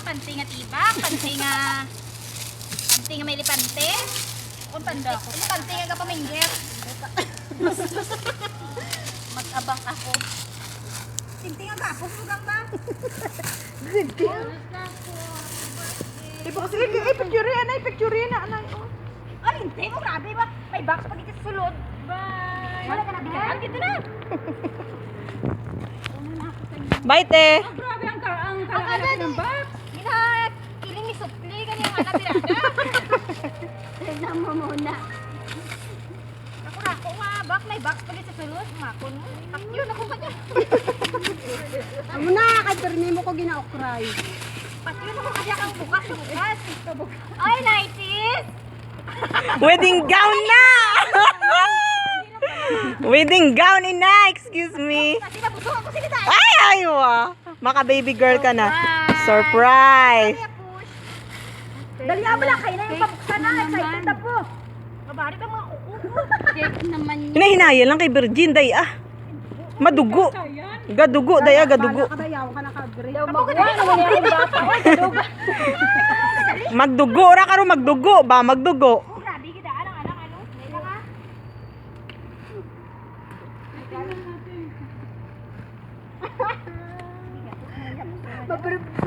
panty nga tibak, panty nga may lipante. Kung panty nga kapamingger. Mag-abang ako. Panty nga kapos lugang ba? Picture na, anay. Ay, hindi mo, grabe ba? May box pag ito sulod. Bye! Wala ka na bigaan, dito na. Bye, te. Grabe ang kalaki ng box. Ginahit, kiling isupli, ganyan nga napirada. Tignan mo muna. Ako nga, box, may box pag ito sulod. Makon mo. Yun, ako ka dyan. Amo na, kay permi mo ko ginaokray. Pati yun ako kaya kang bukas. Ay, 90s! Wedding gown na! Wedding gown na, excuse me. Kasi nabusuhan ko sila tayo. Ay, aywa. Maka baby girl ka na. Surprise. Dali nga pala, kayo na yung pabuksan na. Excited na po. Mabari ba mga kuko? Check naman yun. Hinahinaya lang kay Virgin, day ah. Madugo. Gadugo, day ah, gadugo. Kadayaw ka na kabre. Magdugo, ora karo magdugo ba? Magdugo. Oh, grabe kita. Alang, ano? Dali nga.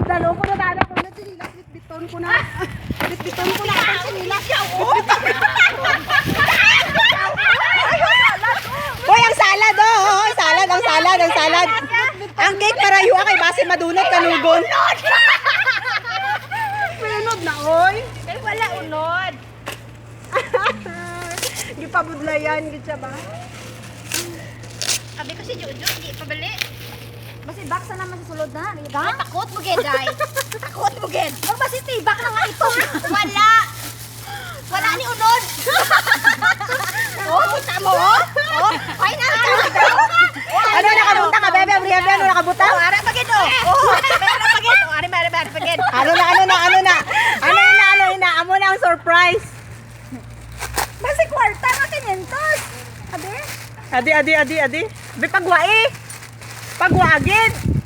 Dalo ko na dala ko na sinilas. Bitbiton ko na. Bitbiton ko na ang sinilas. Hoy, ang salad oh. Hoy, salad, ang salad, ang salad. Ang cake parayo kay base madunot kanugon. Pinod na, oy. Pero wala unod. Gipabudlayan, gid siya ba? Sabi ko si Jojo, hindi pabali. Basi baksa naman sa sulod na. Ay, takot mo, Ged, ay. Takot mo, Ged. Huwag ba si Tibak na nga ito? Wala. Wala ni unod. Oh, kita mo, oh. Oh, ay, nakita mo. Ano nakabuta ka, bebe? Bebe, ano nakabuta? Oh, ara pa, Ged, oh. Oh, ara pa, Ged. Oh, ara pa, Ged. Ano na? Ano na? Amo na ang surprise. Basi kwarta na 500. Abi? Adi. Be pagwai. Pagwagid.